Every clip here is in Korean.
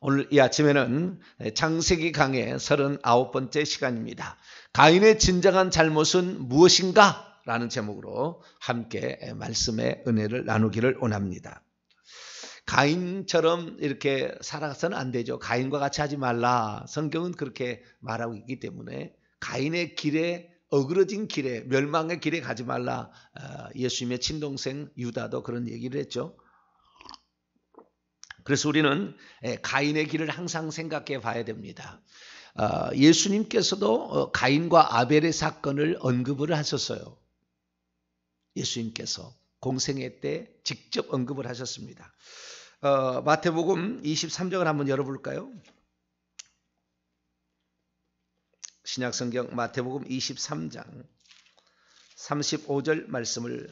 오늘 이 아침에는 창세기 강의 39번째 시간입니다. 가인의 진정한 잘못은 무엇인가? 라는 제목으로 함께 말씀의 은혜를 나누기를 원합니다. 가인처럼 이렇게 살아서는 안 되죠. 가인과 같이 하지 말라. 성경은 그렇게 말하고 있기 때문에 가인의 길에, 어그러진 길에, 멸망의 길에 가지 말라. 예수님의 친동생 유다도 그런 얘기를 했죠. 그래서 우리는 가인의 길을 항상 생각해 봐야 됩니다. 예수님께서도 가인과 아벨의 사건을 언급을 하셨어요. 예수님께서 공생애 때 직접 언급을 하셨습니다. 마태복음 23장을 한번 열어볼까요? 신약성경 마태복음 23장 35절 말씀을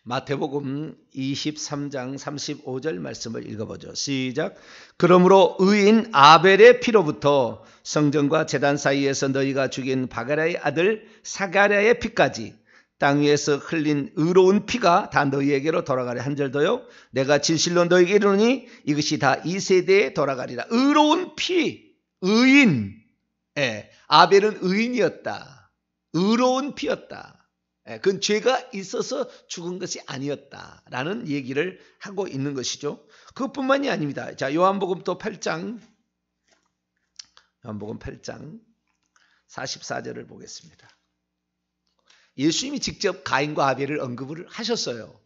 마태복음 23장 35절 말씀을 읽어보죠. 시작. 그러므로 의인 아벨의 피로부터 성전과 제단 사이에서 너희가 죽인 바가랴의 아들 사가랴의 피까지 땅 위에서 흘린 의로운 피가 다 너희에게로 돌아가리. 한 절 더요. 내가 진실로 너희에게 이르노니 이것이 다 이 세대에 돌아가리라. 의로운 피, 의인. 아벨은 의인이었다. 의로운 피였다. 그건 죄가 있어서 죽은 것이 아니었다라는 얘기를 하고 있는 것이죠. 그것뿐만이 아닙니다. 자, 요한복음 또 8장, 요한복음 8장 44절을 보겠습니다. 예수님이 직접 가인과 아벨을 언급을 하셨어요.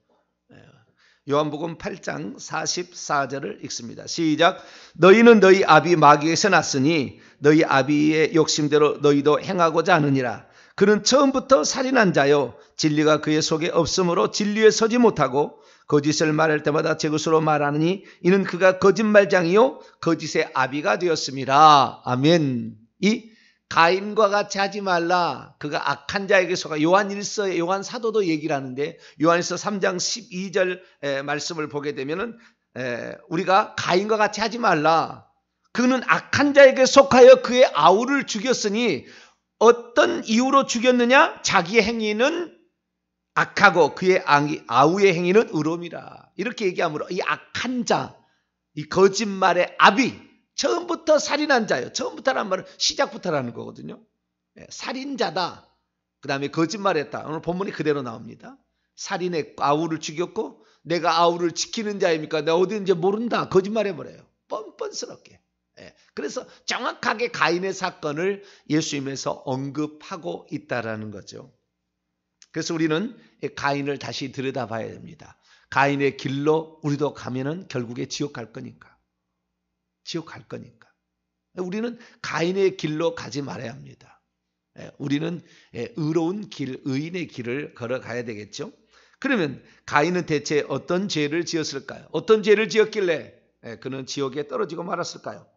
요한복음 8장 44절을 읽습니다. 시작. 너희는 너희 아비 마귀에서 났으니 너희 아비의 욕심대로 너희도 행하고자 하느니라. 그는 처음부터 살인한 자요 진리가 그의 속에 없으므로 진리에 서지 못하고 거짓을 말할 때마다 제 것으로 말하느니 이는 그가 거짓말장이요 거짓의 아비가 되었습니다. 아멘. 이 가인과 같이 하지 말라. 그가 악한 자에게 속아. 요한일서에 요한 사도도 얘기를 하는데 요한일서 3장 12절 말씀을 보게 되면은 우리가 가인과 같이 하지 말라. 그는 악한 자에게 속하여 그의 아우를 죽였으니 어떤 이유로 죽였느냐? 자기의 행위는 악하고 그의 아우의 행위는 의로움이라. 이렇게 얘기하므로 이 악한 자, 이 거짓말의 아비, 처음부터 살인한 자예요. 처음부터라는 말은 시작부터라는 거거든요. 살인자다. 그 다음에 거짓말했다. 오늘 본문이 그대로 나옵니다. 살인의 아우를 죽였고 내가 아우를 지키는 자입니까? 내가 어디인지 모른다. 거짓말해버려요. 뻔뻔스럽게. 그래서 정확하게 가인의 사건을 예수님에서 언급하고 있다라는 거죠. 그래서 우리는 가인을 다시 들여다봐야 됩니다. 가인의 길로 우리도 가면은 결국에 지옥 갈 거니까. 지옥 갈 거니까. 우리는 가인의 길로 가지 말아야 합니다. 우리는 의로운 길, 의인의 길을 걸어가야 되겠죠. 그러면 가인은 대체 어떤 죄를 지었을까요? 어떤 죄를 지었길래 그는 지옥에 떨어지고 말았을까요?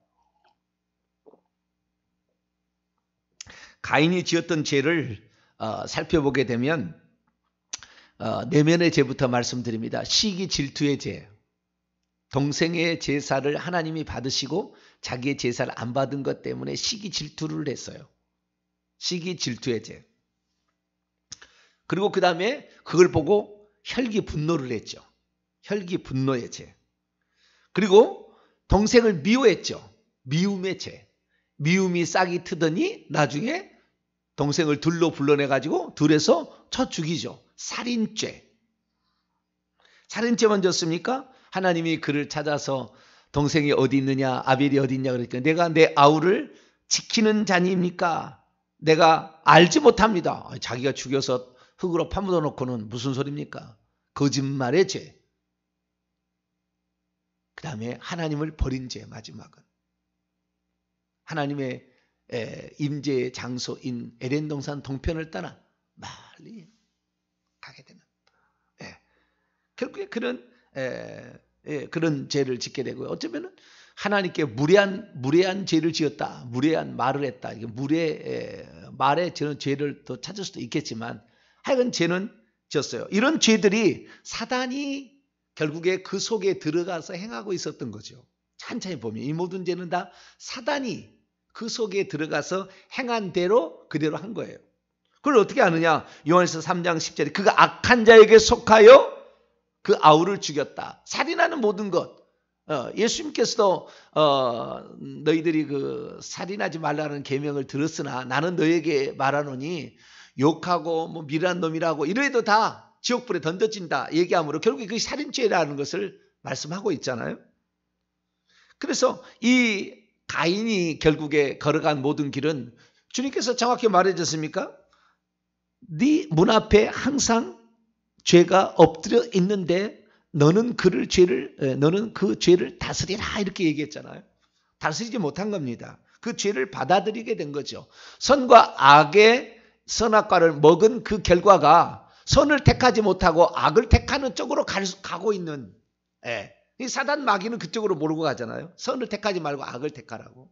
가인이 지었던 죄를 살펴보게 되면 내면의 죄부터 말씀드립니다. 시기 질투의 죄. 동생의 제사를 하나님이 받으시고 자기의 제사를 안 받은 것 때문에 시기 질투를 했어요. 시기 질투의 죄. 그리고 그 다음에 그걸 보고 혈기 분노를 했죠. 혈기 분노의 죄. 그리고 동생을 미워했죠. 미움의 죄. 미움이 싹이 트더니 나중에 동생을 둘로 불러내가지고 둘에서 쳐 죽이죠. 살인죄. 살인죄만 졌습니까? 하나님이 그를 찾아서 동생이 어디 있느냐, 아벨이 어디 있냐 그러니까 내가 내 아우를 지키는 자니입니까? 내가 알지 못합니다. 자기가 죽여서 흙으로 파묻어 놓고는 무슨 소리입니까? 거짓말의 죄. 그 다음에 하나님을 버린 죄, 마지막은. 하나님의 임재의 장소인 에덴 동산 동편을 떠나 멀리 가게 되는. 결국에 그런 죄를 짓게 되고요. 어쩌면은 하나님께 무례한 죄를 지었다. 무례한 말을 했다. 이게 말에 저는 죄를 또 찾을 수도 있겠지만 하여간 죄는 지었어요. 이런 죄들이 사단이 결국에 그 속에 들어가서 행하고 있었던 거죠. 천천히 보면 이 모든 죄는 다 사단이 그 속에 들어가서 행한 대로 그대로 한 거예요. 그걸 어떻게 아느냐? 요한일서 3장 10절에 그가 악한 자에게 속하여 그 아우를 죽였다. 살인하는 모든 것. 예수님께서도 너희들이 그 살인하지 말라는 계명을 들었으나 나는 너에게 말하노니 욕하고 뭐 미련한 놈이라고 이래도 다 지옥불에 던져진다 얘기하므로 결국에 그게 살인죄라는 것을 말씀하고 있잖아요. 그래서 이 가인이 결국에 걸어간 모든 길은 주님께서 정확히 말해줬습니까? 네 문 앞에 항상 죄가 엎드려 있는데 너는 그 죄를 다스리라 이렇게 얘기했잖아요. 다스리지 못한 겁니다. 그 죄를 받아들이게 된 거죠. 선과 악의 선악과를 먹은 그 결과가 선을 택하지 못하고 악을 택하는 쪽으로 가고 있는, 이 사단 마귀는 그쪽으로 몰고 가잖아요. 선을 택하지 말고 악을 택하라고.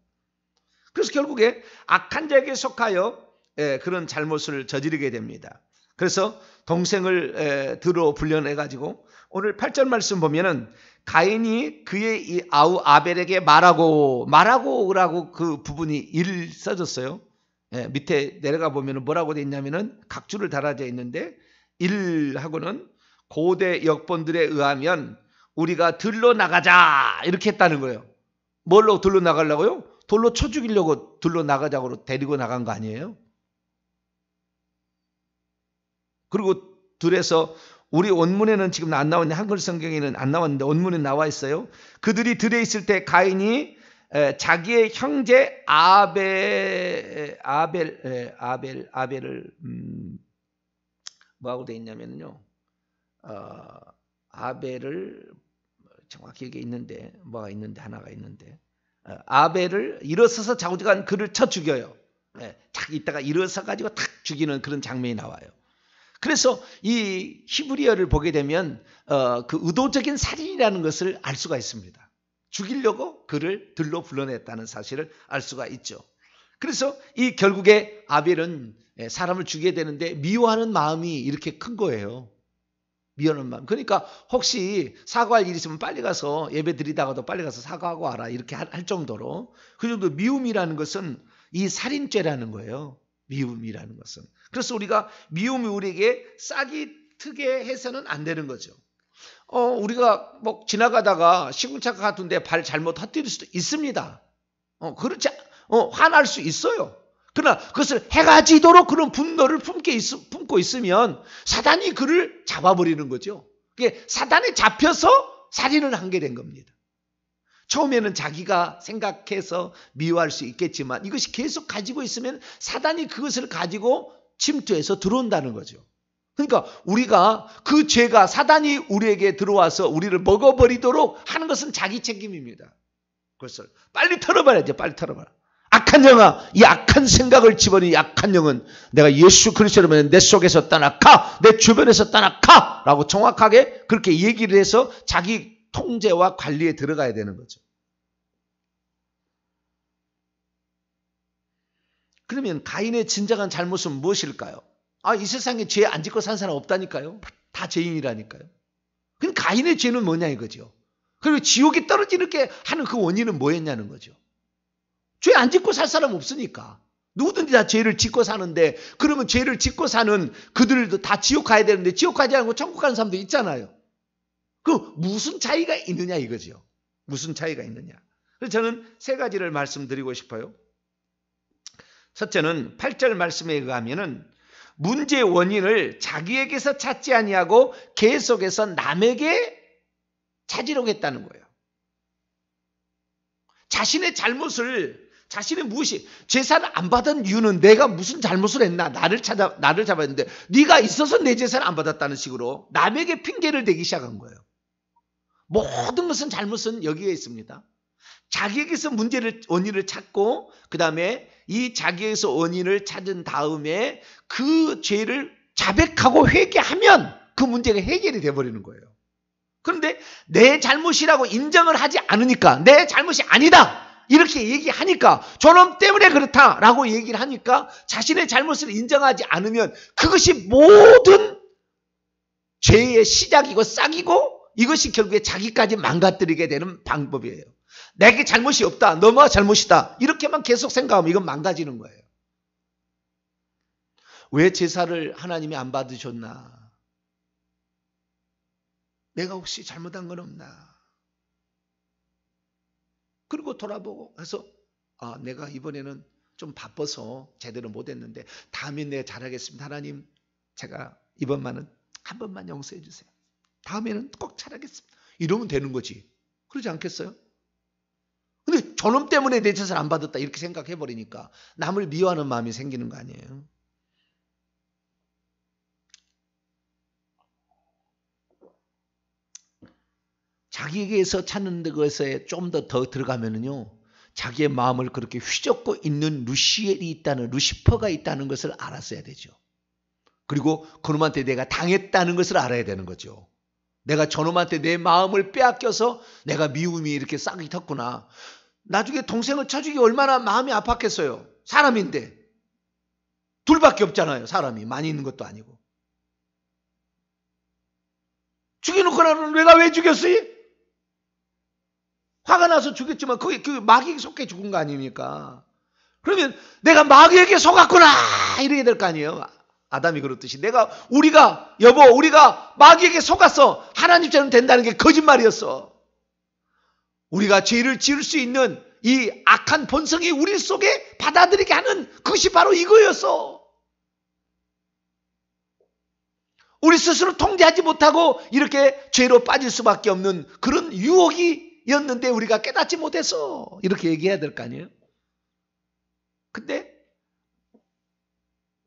그래서 결국에 악한 자에게 속하여 그런 잘못을 저지르게 됩니다. 그래서 동생을 들어 불려내가지고 오늘 8절 말씀 보면은 가인이 그의 이 아우 아벨에게 말하고라고 그 부분이 1 써졌어요. 밑에 내려가 보면은 뭐라고 돼 있냐면은 각주를 달아져 있는데 1하고는 고대 역본들에 의하면 우리가 들러 나가자 이렇게 했다는 거예요. 뭘로 들러 나가려고요? 돌로 쳐 죽이려고 들러 나가자고 데리고 나간 거 아니에요? 그리고 들에서 우리 원문에는 지금 안 나왔는데 한글 성경에는 안 나왔는데 원문에 나와 있어요. 그들이 들에 있을 때 가인이 자기의 형제 아벨을 뭐하고 돼 있냐면요. 아벨을 정확히 여기 있는데 뭐가 있는데 하나가 있는데 아벨을 일어서서 자우지간 그를 쳐 죽여요. 탁 있다가 일어서 가지고 탁 죽이는 그런 장면이 나와요. 그래서 이 히브리어를 보게 되면 그 의도적인 살인이라는 것을 알 수가 있습니다. 죽이려고 그를 들로 불러냈다는 사실을 알 수가 있죠. 그래서 이 결국에 아벨은 사람을 죽여야 되는데 미워하는 마음이 이렇게 큰 거예요. 미워하는 마음. 그러니까 혹시 사과할 일이 있으면 빨리 가서 예배 드리다가도 빨리 가서 사과하고 와라 이렇게 할 정도로 그 정도 미움이라는 것은 이 살인죄라는 거예요. 미움이라는 것은. 그래서 우리가 미움이 우리에게 싹이 트게 해서는 안 되는 거죠. 우리가 뭐 지나가다가 시궁창가 같은데 발 잘못 헛디딜 수도 있습니다. 그렇지, 화날 수 있어요. 그러나 그것을 해가지도록 그런 분노를 품고 있으면 사단이 그를 잡아버리는 거죠. 그게 사단에 잡혀서 살인을 하게 된 겁니다. 처음에는 자기가 생각해서 미워할 수 있겠지만 이것이 계속 가지고 있으면 사단이 그것을 가지고 침투해서 들어온다는 거죠. 그러니까 우리가 그 죄가 사단이 우리에게 들어와서 우리를 먹어버리도록 하는 것은 자기 책임입니다. 그것을 빨리 털어버려야죠. 빨리 털어버려. 악한 영아, 이 악한 생각을 집어넣은 이 악한 영은 내가 예수 그리스도로 내 속에서 떠나가, 내 주변에서 떠나가 라고 정확하게 그렇게 얘기를 해서 자기 통제와 관리에 들어가야 되는 거죠. 그러면 가인의 진정한 잘못은 무엇일까요? 이 세상에 죄 안 짓고 산 사람 없다니까요. 다 죄인이라니까요. 그럼 가인의 죄는 뭐냐 이거죠. 그리고 지옥에 떨어지게 하는 그 원인은 뭐였냐는 거죠. 죄 안 짓고 살 사람 없으니까. 누구든지 다 죄를 짓고 사는데 그러면 죄를 짓고 사는 그들도 다 지옥 가야 되는데 지옥 가지 않고 천국 가는 사람도 있잖아요. 그 무슨 차이가 있느냐 이거죠. 무슨 차이가 있느냐. 그래서 저는 3가지를 말씀드리고 싶어요. 첫째는 8절 말씀에 의하면은 문제의 원인을 자기에게서 찾지 아니하고 계속해서 남에게 찾으려고 했다는 거예요. 자신의 잘못을 자신의 무엇이 제사를 안 받은 이유는 내가 무슨 잘못을 했나 나를 잡아야 했는데 네가 있어서 내 제사를 안 받았다는 식으로 남에게 핑계를 대기 시작한 거예요. 모든 것은 잘못은 여기에 있습니다. 자기에게서 원인을 찾고 그 다음에 이 자기에게서 원인을 찾은 다음에 그 죄를 자백하고 회개하면 그 문제가 해결이 돼버리는 거예요. 그런데 내 잘못이라고 인정을 하지 않으니까 내 잘못이 아니다 이렇게 얘기하니까 저놈 때문에 그렇다라고 얘기를 하니까 자신의 잘못을 인정하지 않으면 그것이 모든 죄의 시작이고 싹이고 이것이 결국에 자기까지 망가뜨리게 되는 방법이에요. 내게 잘못이 없다. 너가 잘못이다. 이렇게만 계속 생각하면 이건 망가지는 거예요. 왜 제사를 하나님이 안 받으셨나? 내가 혹시 잘못한 건 없나? 그리고 돌아보고 해서 내가 이번에는 좀 바빠서 제대로 못했는데 다음엔 내가 잘하겠습니다. 하나님, 제가 이번만은 한 번만 용서해 주세요. 다음에는 꼭 잘하겠습니다. 이러면 되는 거지. 그러지 않겠어요? 근데 저놈 때문에 내 재산 안 받았다 이렇게 생각해 버리니까 남을 미워하는 마음이 생기는 거 아니에요. 자기에게서 찾는 것에 좀 더 들어가면은요, 자기의 마음을 그렇게 휘젓고 있는 루시엘이 있다는, 루시퍼가 있다는 것을 알았어야 되죠. 그리고 그놈한테 내가 당했다는 것을 알아야 되는 거죠. 내가 저놈한테 내 마음을 빼앗겨서 내가 미움이 이렇게 싹이 텄구나. 나중에 동생을 쳐주기 얼마나 마음이 아팠겠어요. 사람인데. 둘밖에 없잖아요. 사람이 많이 있는 것도 아니고. 죽여놓고 나는 내가 왜 죽였어요? 화가 나서 죽였지만 그게 그 마귀에게 속해 죽은 거 아닙니까? 그러면 내가 마귀에게 속았구나 이래야 될 거 아니에요. 아담이 그렇듯이 우리가 마귀에게 속았어. 하나님처럼 된다는 게 거짓말이었어. 우리가 죄를 지을 수 있는 이 악한 본성이 우리 속에 받아들이게 하는 그것이 바로 이거였어. 우리 스스로 통제하지 못하고 이렇게 죄로 빠질 수밖에 없는 그런 유혹이었는데 우리가 깨닫지 못해서 이렇게 얘기해야 될 거 아니에요. 근데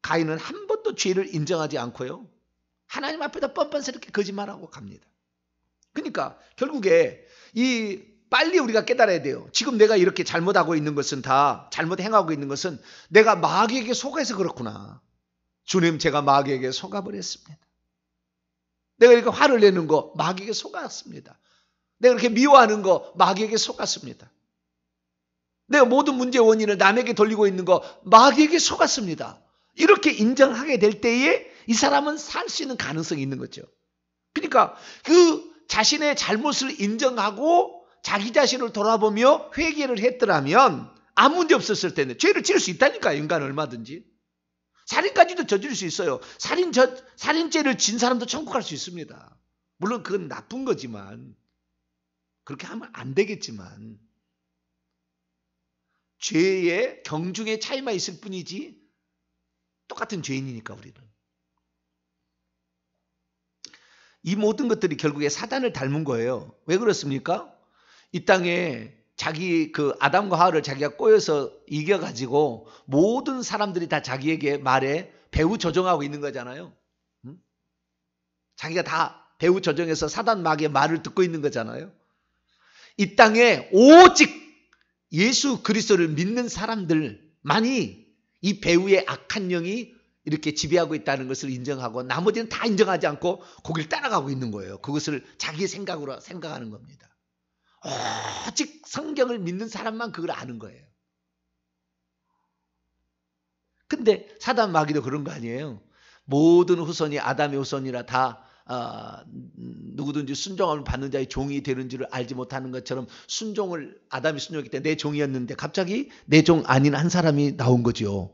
가인은 한 번도 죄를 인정하지 않고요, 하나님 앞에다 뻔뻔스럽게 거짓말하고 갑니다. 그러니까 결국에 빨리 우리가 깨달아야 돼요. 지금 내가 이렇게 잘못하고 있는 것은 다 잘못 행하고 있는 것은 내가 마귀에게 속아서 그렇구나. 주님, 제가 마귀에게 속아버렸습니다. 내가 이렇게 화를 내는 거 마귀에게 속았습니다. 내가 이렇게 미워하는 거 마귀에게 속았습니다. 내가 모든 문제의 원인을 남에게 돌리고 있는 거 마귀에게 속았습니다. 이렇게 인정하게 될 때에 이 사람은 살 수 있는 가능성이 있는 거죠. 그러니까 그 자신의 잘못을 인정하고 자기 자신을 돌아보며 회개를 했더라면 아무 문제 없었을 텐데. 죄를 지을 수 있다니까요. 인간은 얼마든지. 살인까지도 저지를 수 있어요. 살인죄를 진 사람도 천국 갈 수 있습니다. 물론 그건 나쁜 거지만, 그렇게 하면 안 되겠지만, 죄의 경중의 차이만 있을 뿐이지 똑같은 죄인이니까 우리는. 이 모든 것들이 결국에 사단을 닮은 거예요. 왜 그렇습니까? 이 땅에 아담과 하와를 자기가 꼬여서 이겨가지고 모든 사람들이 다 자기에게 말에 배후 조종하고 있는 거잖아요. 응? 자기가 다 배후 조종해서 사단 마귀의 말을 듣고 있는 거잖아요. 이 땅에 오직 예수 그리스도를 믿는 사람들만이 이 배후의 악한 영이 이렇게 지배하고 있다는 것을 인정하고 나머지는 다 인정하지 않고 거기를 따라가고 있는 거예요. 그것을 자기 생각으로 생각하는 겁니다. 오직 성경을 믿는 사람만 그걸 아는 거예요. 근데 사단 마귀도 그런 거 아니에요. 모든 후손이 아담의 후손이라 다 누구든지 순종함을 받는 자의 종이 되는 줄을 알지 못하는 것처럼 아담이 순종했기 때문에 내 종이었는데 갑자기 내 종 아닌 한 사람이 나온 거죠.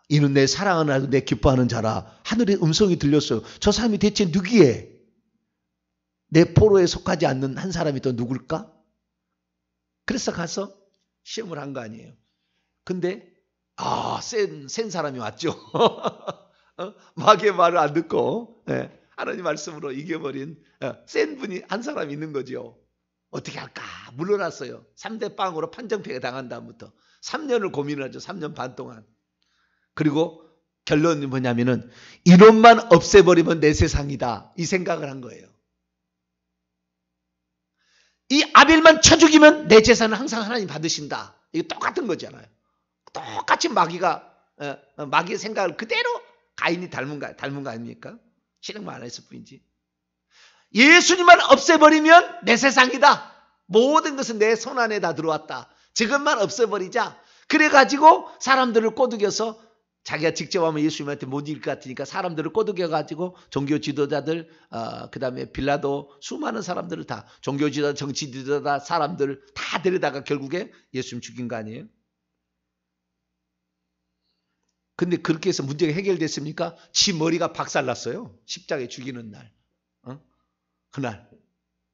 이는 내 사랑하는 아들, 내 기뻐하는 자라. 하늘의 음성이 들렸어요. 저 사람이 대체 누구예? 내 포로에 속하지 않는 한 사람이 또 누굴까? 그래서 가서 시험을 한 거 아니에요. 근데 센 사람이 왔죠. 마귀의 말을 안 듣고 하나님 말씀으로 이겨버린 센 분이 한 사람 있는 거죠. 어떻게 할까? 물러났어요. 3대 빵으로 판정패가 당한 다음부터 3년을 고민을 하죠. 3년 반 동안. 그리고 결론이 뭐냐면은 이놈만 없애버리면 내 세상이다. 이 생각을 한 거예요. 이 아벨만 쳐 죽이면 내 재산은 항상 하나님 받으신다. 이게 똑같은 거잖아요. 똑같이 마귀의 생각을 그대로 가인이 닮은 거 아닙니까? 실행만 안 했을 뿐이지. 예수님만 없애버리면 내 세상이다. 모든 것은 내 손 안에 다 들어왔다. 저것만 없애버리자. 그래가지고 사람들을 꼬드겨서 자기가 직접 하면 예수님한테 못 이길 것 같으니까 사람들을 꼬드겨가지고 종교 지도자들, 그 다음에 빌라도 수많은 사람들을 다 종교 지도자, 정치 지도자 사람들 다 데려다가 결국에 예수님 죽인 거 아니에요? 근데 그렇게 해서 문제가 해결됐습니까? 지 머리가 박살났어요. 십자가에 죽이는 날. 그날.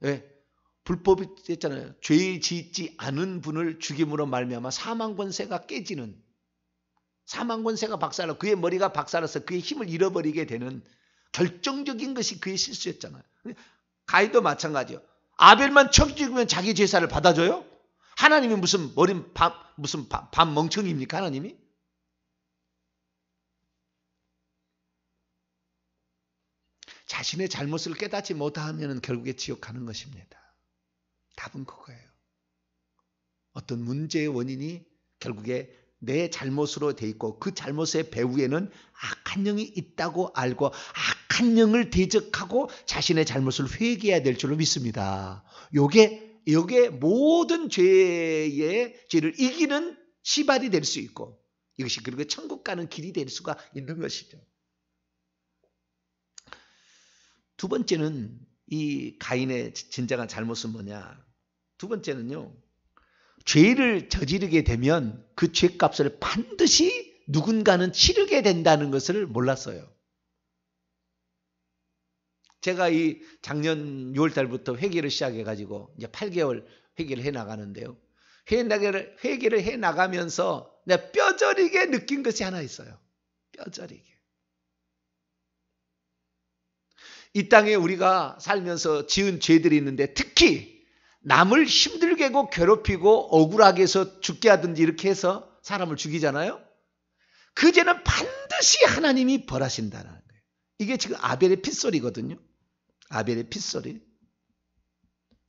왜? 불법이 됐잖아요. 죄 짓지 않은 분을 죽임으로 말미암아 사망 권세가 깨지는, 사망 권세가 박살나 그의 머리가 박살나서 그의 힘을 잃어버리게 되는 결정적인 것이 그의 실수였잖아요. 가인도 마찬가지요. 아벨만 쳐 죽이면 자기 제사를 받아줘요? 하나님이 무슨 밥 멍청입니까? 하나님이? 자신의 잘못을 깨닫지 못하면 결국에 지옥 가는 것입니다. 답은 그거예요. 어떤 문제의 원인이 결국에 내 잘못으로 돼 있고 그 잘못의 배후에는 악한 영이 있다고 알고 악한 영을 대적하고 자신의 잘못을 회개해야 될 줄로 믿습니다. 요게 모든 죄를 이기는 시발이 될 수 있고 이것이 그리고 천국 가는 길이 될 수가 있는 것이죠. 두 번째는 이 가인의 진정한 잘못은 뭐냐? 두 번째는요. 죄를 저지르게 되면 그 죄값을 반드시 누군가는 치르게 된다는 것을 몰랐어요. 제가 이 작년 6월 달부터 회개를 시작해가지고 이제 8개월 회개를 해나가는데요. 회개를 해나가면서 내가 뼈저리게 느낀 것이 하나 있어요. 뼈저리게. 이 땅에 우리가 살면서 지은 죄들이 있는데 특히 남을 힘들게 하고 괴롭히고 억울하게 해서 죽게 하든지 이렇게 해서 사람을 죽이잖아요. 그 죄는 반드시 하나님이 벌하신다는 거예요. 이게 지금 아벨의 핏소리거든요. 아벨의 핏소리.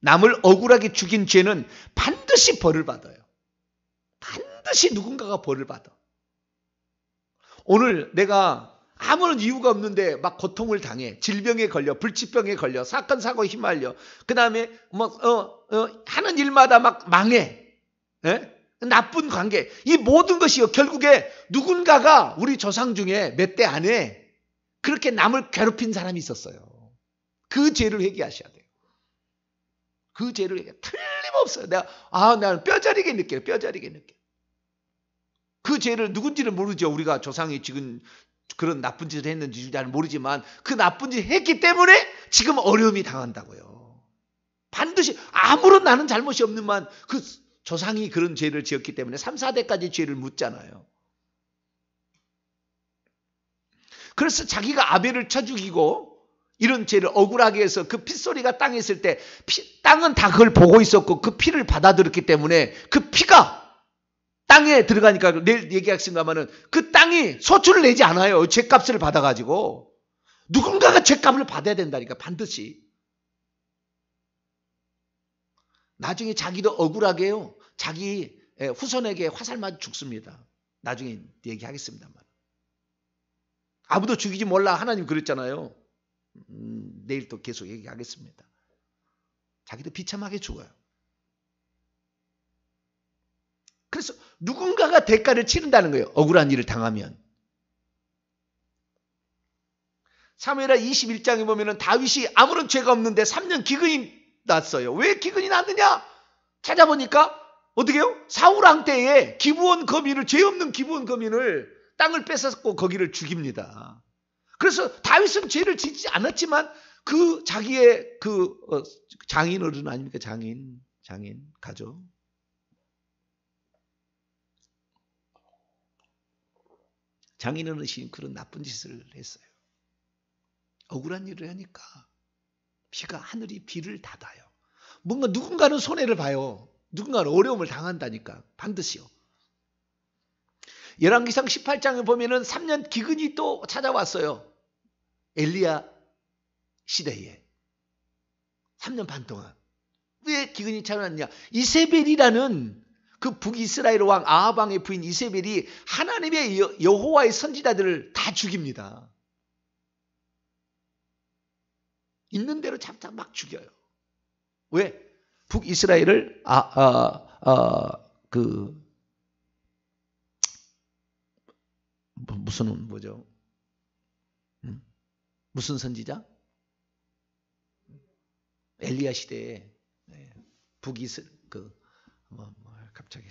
남을 억울하게 죽인 죄는 반드시 벌을 받아요. 반드시 누군가가 벌을 받아. 오늘 내가 아무런 이유가 없는데 막 고통을 당해. 질병에 걸려, 불치병에 걸려, 사건 사고에 휘말려. 그 다음에 하는 일마다 막 망해. 에? 나쁜 관계. 이 모든 것이요. 결국에 누군가가 우리 조상 중에 몇 대 안에 그렇게 남을 괴롭힌 사람이 있었어요. 그 죄를 회개하셔야 돼요. 그 죄를 회개. 틀림없어요. 나는 뼈저리게 느껴요. 뼈저리게 느껴요. 그 죄를 누군지는 모르죠. 우리가 조상이 지금 그런 나쁜 짓을 했는지 잘 모르지만 그 나쁜 짓을 했기 때문에 지금 어려움이 당한다고요. 반드시 아무런 나는 잘못이 없는만 그 조상이 그런 죄를 지었기 때문에 3, 4대까지 죄를 묻잖아요. 그래서 자기가 아벨을 쳐 죽이고 이런 죄를 억울하게 해서 그 핏소리가 땅에 있을 때 땅은 다 그걸 보고 있었고 그 피를 받아들였기 때문에 그 피가 땅에 들어가니까 내일 얘기하겠습니다만은 그 땅이 소출을 내지 않아요. 죄값을 받아가지고. 누군가가 죄값을 받아야 된다니까 반드시. 나중에 자기도 억울하게 해요. 자기 후손에게 화살 맞아 죽습니다. 나중에 얘기하겠습니다만. 아무도 죽이지 몰라 하나님 그랬잖아요. 내일 또 계속 얘기하겠습니다. 자기도 비참하게 죽어요. 그래서 누군가가 대가를 치른다는 거예요. 억울한 일을 당하면. 사무엘하 21장에 보면은 다윗이 아무런 죄가 없는데 3년 기근이 났어요. 왜 기근이 났느냐? 찾아보니까 어떻게 해요? 사울왕 때에 기브온 거민을, 죄 없는 기브온 거민을 땅을 뺏었고 거기를 죽입니다. 그래서 다윗은 죄를 짓지 않았지만 그 자기의 그 장인 어른 아닙니까? 장인 가족. 장인어르신이 그런 나쁜 짓을 했어요. 억울한 일을 하니까 하늘이 비를 닫아요. 뭔가 누군가는 손해를 봐요. 누군가는 어려움을 당한다니까. 반드시요. 열왕기상 18장에 보면은 3년 기근이 또 찾아왔어요. 엘리야 시대에. 3년 반 동안. 왜 기근이 찾아왔냐? 이세벨이라는 그 북이스라엘 왕 아합 왕의 부인 이세벨이 하나님의 여호와의 선지자들을 다 죽입니다. 있는 대로 잡다 막 죽여요. 왜? 북이스라엘을 무슨 선지자? 엘리야 시대에 갑자기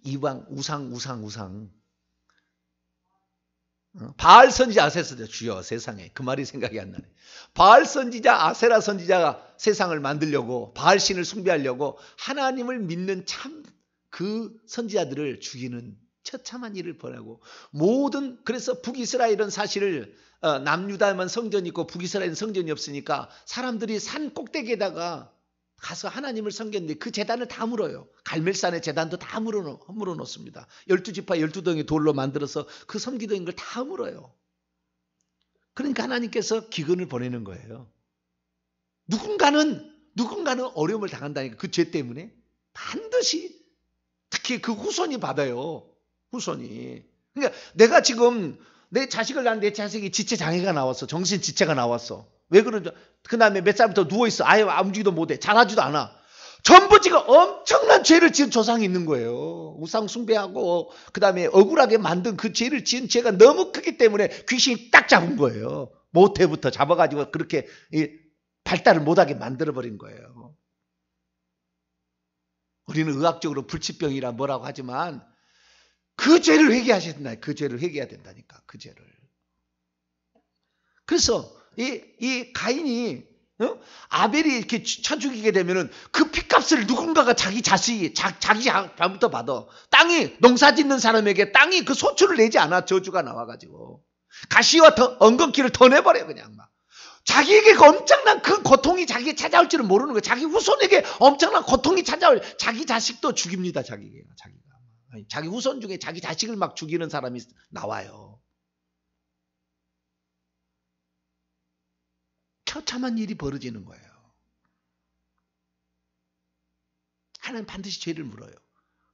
이왕 우상 바알 선지자, 아세라 선지자, 주여 세상에 그 말이 생각이 안 나네. 바알 선지자, 아세라 선지자가 세상을 만들려고 바알 신을 숭배하려고 하나님을 믿는 참 그 선지자들을 죽이는 처참한 일을 벌하고 모든, 그래서 북이스라엘은 사실 남유다만 성전이 있고 북이스라엘은 성전이 없으니까 사람들이 산 꼭대기에다가 가서 하나님을 섬겼는데 그 제단을 다 물어요. 갈멜산의 제단도 다 물어 놓습니다. 12지파 12덩이 돌로 만들어서 그 섬기던 걸 다 물어요. 그러니까 하나님께서 기근을 보내는 거예요. 누군가는 어려움을 당한다니까, 그 죄 때문에. 반드시 특히 그 후손이 받아요. 후손이. 그러니까 내가 지금 내 자식을 낳은 내 자식이 지체장애가 나왔어. 정신지체가 나왔어. 왜 그러죠? 그 다음에 몇 살부터 누워있어. 아예 움직이도 못해. 잘하지도 않아. 전부 지금 엄청난 죄를 지은 조상이 있는 거예요. 우상 숭배하고 그 다음에 억울하게 만든 그 죄를 지은 죄가 너무 크기 때문에 귀신이 딱 잡은 거예요. 모태부터 잡아가지고 그렇게 발달을 못하게 만들어버린 거예요. 우리는 의학적으로 불치병이라 뭐라고 하지만 그 죄를 회개하셔야 된다. 그 죄를 회개해야 된다니까. 그 죄를. 그래서 이 가인이 아벨이 이렇게 쳐 죽이게 되면은 그 피값을 누군가가 자기 자식이 자기 잘부터 받아. 땅이 농사 짓는 사람에게 땅이 그 소출을 내지 않아. 저주가 나와가지고 가시와 엉겅퀴를 더 내버려 그냥 막. 자기에게 엄청난 그 고통이 자기에게 찾아올 줄은 모르는 거예요. 자기 후손에게 엄청난 고통이 찾아올, 자기 자식도 죽입니다. 자기가. 자기 후손 중에 자기 자식을 막 죽이는 사람이 나와요. 처참한 일이 벌어지는 거예요. 하나님 반드시 죄를 물어요.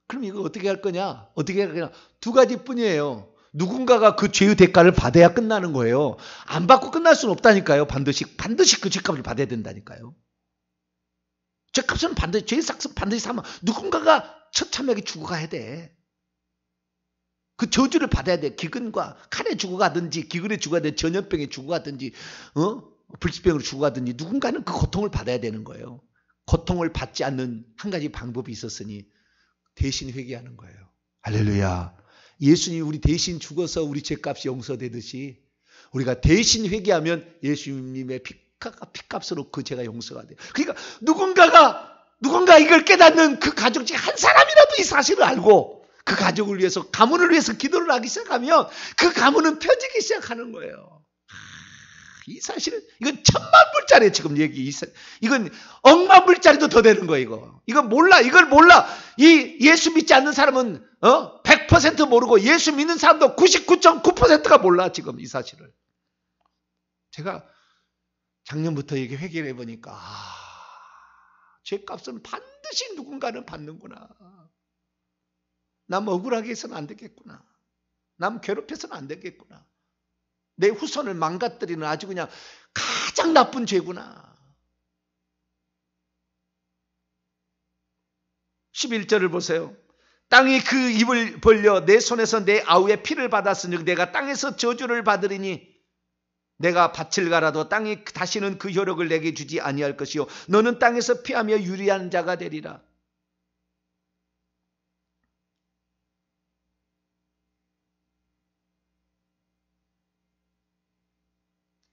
그럼 이거 어떻게 할 거냐? 어떻게 할 거냐? 두 가지뿐이에요. 누군가가 그 죄의 대가를 받아야 끝나는 거예요. 안 받고 끝날 수는 없다니까요. 반드시 그 죄값을 받아야 된다니까요. 죄값은 반드시, 죄의 삭은 반드시 삼아. 누군가가 처참하게 죽어가야 돼. 그 저주를 받아야 돼. 기근과 칼에 죽어가든지, 기근에 죽어가든지, 전염병에 죽어가든지, 불치병으로 죽어가든지 누군가는 그 고통을 받아야 되는 거예요. 고통을 받지 않는 한 가지 방법이 있었으니 대신 회개하는 거예요. 할렐루야. 예수님이 우리 대신 죽어서 우리 죄값이 용서되듯이 우리가 대신 회개하면 예수님의 피값으로 그 죄가 용서가 돼요. 그러니까 누군가 이걸 깨닫는 그 가족 중에 한 사람이라도 이 사실을 알고 그 가족을 위해서, 가문을 위해서 기도를 하기 시작하면 그 가문은 펴지기 시작하는 거예요. 이 사실은 이건 천만불짜리예요. 지금 얘기. 이건 억만불짜리도 더 되는 거예요. 이걸 몰라. 이 예수 믿지 않는 사람은 100% 모르고 예수 믿는 사람도 99.9%가 몰라. 지금 이 사실을. 제가 작년부터 이게 회개를 해보니까 죄값은 반드시 누군가는 받는구나. 남 억울하게 해서는 안 되겠구나. 남 괴롭혀서는 안 되겠구나. 내 후손을 망가뜨리는 아주 그냥 가장 나쁜 죄구나. 11절을 보세요. 땅이 그 입을 벌려 내 손에서 내 아우의 피를 받았으니 내가 땅에서 저주를 받으리니 내가 밭을 갈아도 땅이 다시는 그 효력을 내게 주지 아니할 것이요 너는 땅에서 피하며 유리한 자가 되리라.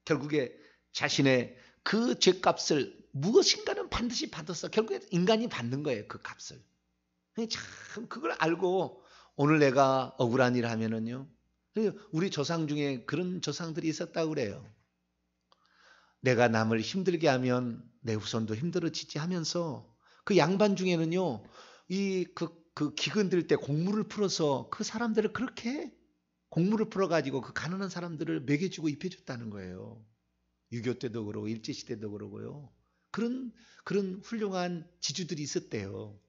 결국에 자신의 그 죄값을 무엇인가는 반드시 받았어. 결국에 인간이 받는 거예요. 그 값을. 참 그걸 알고 오늘 내가 억울한 일 하면은요. 우리 조상 중에 그런 조상들이 있었다고 그래요. 내가 남을 힘들게 하면 내 후손도 힘들어지지 하면서 그 양반 중에는요. 그 기근 들 때 곡물을 풀어서 그 사람들을 그렇게 곡물을 풀어가지고 그 가난한 사람들을 먹여주고 입혀줬다는 거예요. 6.25 때도 그러고 일제시대도 그러고요. 그런 훌륭한 지주들이 있었대요.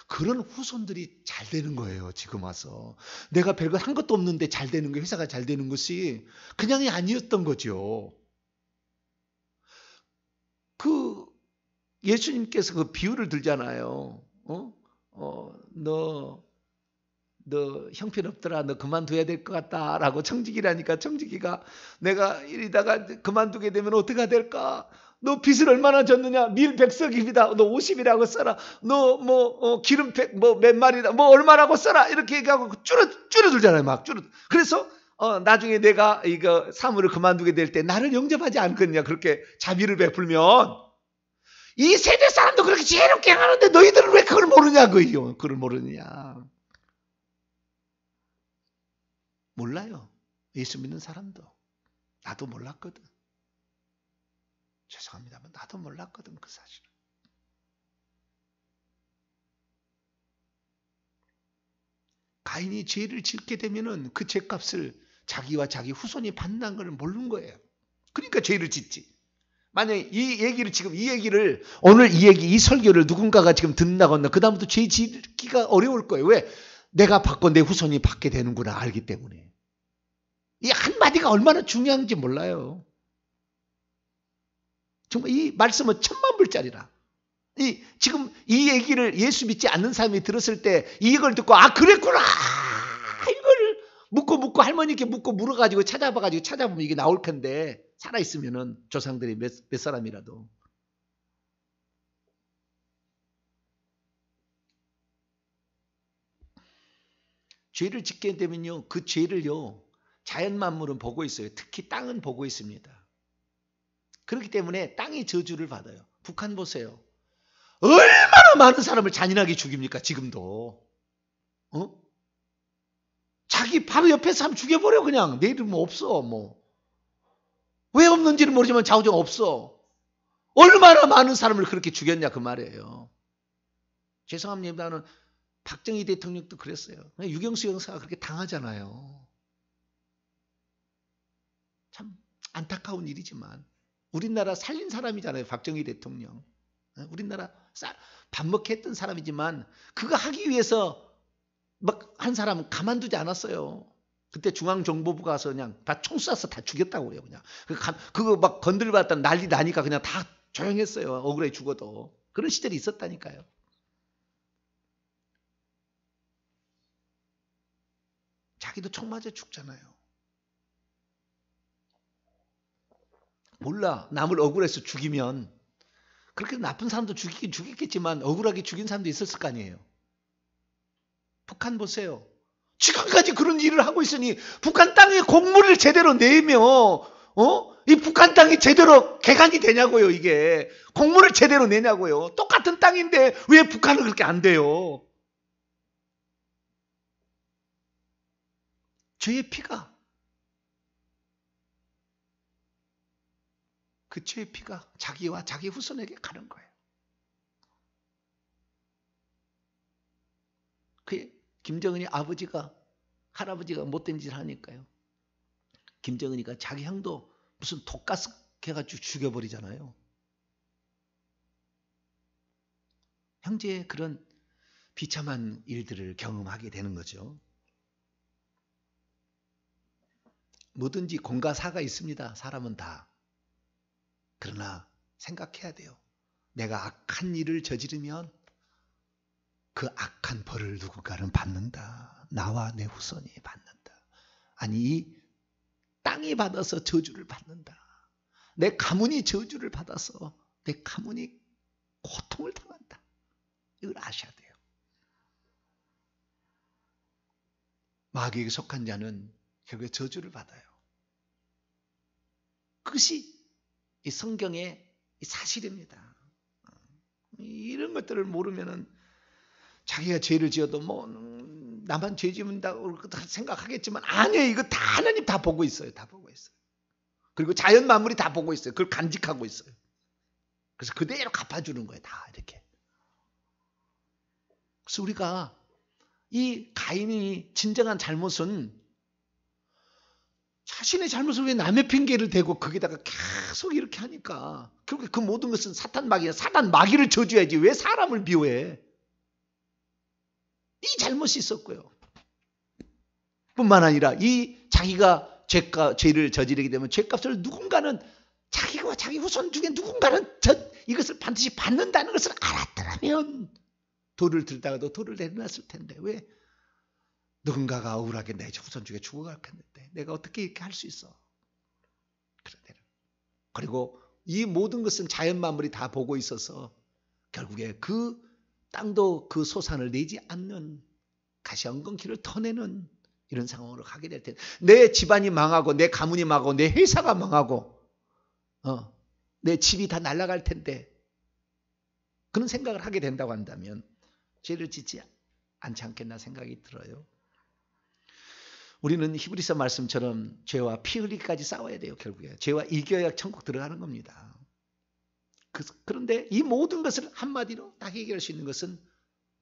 그런 후손들이 잘 되는 거예요. 지금 와서. 내가 별거 한 것도 없는데 잘 되는 게, 회사가 잘 되는 것이 그냥이 아니었던 거죠. 예수님께서 그 비유를 들잖아요. 너 형편없더라. 너 그만둬야 될 것 같다. 라고 청지기라니까 청지기가 내가 이러다가 그만두게 되면 어떻게 될까? 너 빚을 얼마나 졌느냐? 밀 100석입니다. 너 50이라고 써라. 너 기름 100 몇 마리다. 얼마라고 써라. 이렇게 얘기하고 줄어들잖아요. 막 줄어. 그래서 나중에 내가 이거 사물을 그만두게 될 때 나를 영접하지 않겠냐 그렇게 자비를 베풀면 이 세대 사람도 그렇게 지혜롭게 행하는데 너희들은 왜 그걸 모르냐고요. 그걸 모르느냐. 몰라요. 예수 믿는 사람도. 나도 몰랐거든. 죄송합니다만 나도 몰랐거든 그 사실을. 가인이 죄를 짓게 되면은 그 죄값을 자기와 자기 후손이 받는다는 걸 모르는 거예요. 그러니까 죄를 짓지. 만약에 이 얘기를 오늘 이 설교를 누군가가 지금 듣는다고 한다. 그 다음부터 죄 짓기가 어려울 거예요. 왜? 내가 받고 내 후손이 받게 되는구나 알기 때문에. 이 한마디가 얼마나 중요한지 몰라요. 정말 이 말씀은 천만불짜리라. 지금 이 얘기를 예수 믿지 않는 사람이 들었을 때 이걸 듣고 그랬구나. 이걸 묻고 할머니께 묻고 물어가지고 찾아보면 이게 나올 텐데 살아있으면은 조상들이 몇 사람이라도. 죄를 짓게 되면요. 그 죄를요. 자연 만물은 보고 있어요. 특히 땅은 보고 있습니다. 그렇기 때문에 땅이 저주를 받아요. 북한 보세요. 얼마나 많은 사람을 잔인하게 죽입니까? 지금도. 자기 바로 옆에 사람 죽여버려 그냥. 내일은 뭐 없어. 왜 없는지는 모르지만 좌우정 없어. 얼마나 많은 사람을 그렇게 죽였냐 그 말이에요. 죄송합니다는 박정희 대통령도 그랬어요. 유경수 형사가 그렇게 당하잖아요. 참 안타까운 일이지만 우리나라 살린 사람이잖아요. 박정희 대통령. 우리나라 밥 먹게 했던 사람이지만 그거 하기 위해서 막 한 사람은 가만두지 않았어요. 그때 중앙정보부 가서 그냥 다 총 쏴서 다 죽였다고요. 그냥 그거 막 건들받다 난리 나니까 그냥 다 조용했어요. 억울해 죽어도. 그런 시절이 있었다니까요. 자기도 총 맞아 죽잖아요. 몰라. 남을 억울해서 죽이면 그렇게 나쁜 사람도 죽이긴 죽였겠지만 억울하게 죽인 사람도 있었을 거 아니에요. 북한 보세요. 지금까지 그런 일을 하고 있으니 북한 땅에 공물을 제대로 내며 이 북한 땅이 제대로 개간이 되냐고요. 이게 공물을 제대로 내냐고요. 똑같은 땅인데 왜 북한은 그렇게 안 돼요. 죄의 피가 그 죄의 피가 자기와 자기 후손에게 가는 거예요. 김정은이 할아버지가 못된 짓을 하니까요. 김정은이가 자기 형도 무슨 독가스 해가지고 죽여버리잖아요. 형제의 그런 비참한 일들을 경험하게 되는 거죠. 뭐든지 공과 사가 있습니다. 사람은 다. 그러나 생각해야 돼요. 내가 악한 일을 저지르면 그 악한 벌을 누군가는 받는다. 나와 내 후손이 받는다. 아니 이 땅이 받아서 저주를 받는다. 내 가문이 저주를 받아서 내 가문이 고통을 당한다. 이걸 아셔야 돼요. 마귀에게 속한 자는 결국에 저주를 받아요. 그것이 이 성경의 사실입니다. 이런 것들을 모르면은 자기가 죄를 지어도 나만 죄 지은다고 생각하겠지만 아니에요. 이거 다 하나님 다 보고 있어요. 다 보고 있어요. 그리고 자연 만물이 다 보고 있어요. 그걸 간직하고 있어요. 그래서 그대로 갚아주는 거예요. 다 이렇게. 그래서 우리가 이 가인이 진정한 잘못은 자신의 잘못을 왜 남의 핑계를 대고 거기다가 계속 이렇게 하니까 결국 그 모든 것은 사탄 마귀야. 사탄 마귀를 저주해야지 왜 사람을 미워해. 이 잘못이 있었고요. 뿐만 아니라 이 자기가 죄를 저지르게 되면 죄값을 누군가는 자기와 자기 후손 중에 누군가는 이것을 반드시 받는다는 것을 알았더라면 돌을 들다가도 돌을 내려놨을 텐데 왜 누군가가 억울하게 내 후손 중에 죽어갔겠는데 내가 어떻게 이렇게 할 수 있어. 그리고 이 모든 것은 자연 만물이 다 보고 있어서 결국에 그 땅도 그 소산을 내지 않는 가시엉겅퀴를 터내는 이런 상황으로 가게 될 텐데, 내 집안이 망하고 내 가문이 망하고 내 회사가 망하고 내 집이 다 날아갈 텐데 그런 생각을 하게 된다고 한다면 죄를 짓지 않지 않겠나 생각이 들어요. 우리는 히브리서 말씀처럼 죄와 피 흘리기까지 싸워야 돼요. 결국에 죄와 이겨야 천국 들어가는 겁니다. 그런데 이 모든 것을 한마디로 다 해결할 수 있는 것은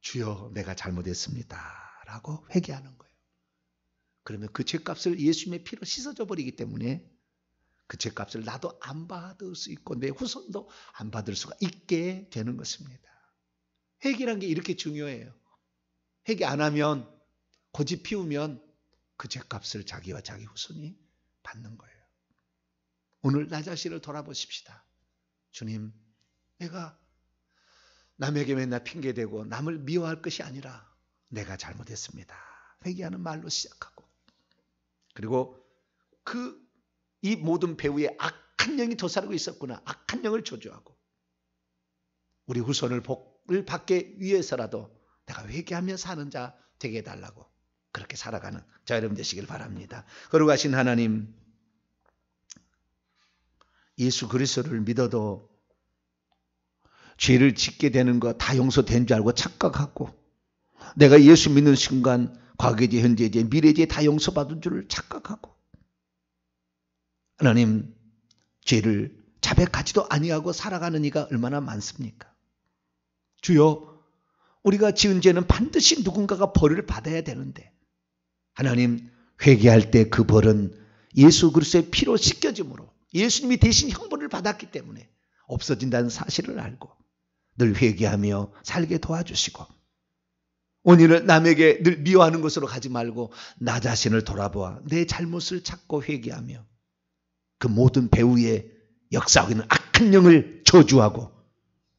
주여 내가 잘못했습니다 라고 회개하는 거예요. 그러면 그 죄값을 예수님의 피로 씻어져 버리기 때문에 그 죄값을 나도 안 받을 수 있고 내 후손도 안 받을 수가 있게 되는 것입니다. 회개란 게 이렇게 중요해요. 회개 안 하면 고집 피우면 그 죄값을 자기와 자기 후손이 받는 거예요. 오늘 나 자신을 돌아보십시다. 주님, 내가 남에게 맨날 핑계대고 남을 미워할 것이 아니라 내가 잘못했습니다. 회개하는 말로 시작하고, 그리고 이 모든 배후에 악한 영이 도사리고 있었구나. 악한 영을 저주하고 우리 후손을 복을 받기 위해서라도 내가 회개하며 사는 자 되게 해달라고 그렇게 살아가는 자 여러분 되시길 바랍니다. 거룩하신 하나님, 예수 그리스도를 믿어도 죄를 짓게 되는 거 다 용서된 줄 알고 착각하고, 내가 예수 믿는 순간 과거죄, 현재죄, 미래죄 다 용서받은 줄 착각하고, 하나님 죄를 자백하지도 아니하고 살아가는 이가 얼마나 많습니까? 주여, 우리가 지은 죄는 반드시 누군가가 벌을 받아야 되는데 하나님, 회개할 때 그 벌은 예수 그리스도의 피로 씻겨짐으로 예수님이 대신 형벌을 받았기 때문에 없어진다는 사실을 알고 늘 회개하며 살게 도와주시고, 오늘은 남에게 늘 미워하는 것으로 가지 말고 나 자신을 돌아보아 내 잘못을 찾고 회개하며 그 모든 배후에 역사하고 있는 악한 영을 저주하고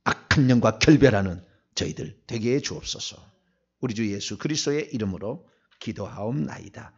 악한 영과 결별하는 저희들 되게 해 주옵소서. 우리 주 예수 그리스도의 이름으로 기도하옵나이다.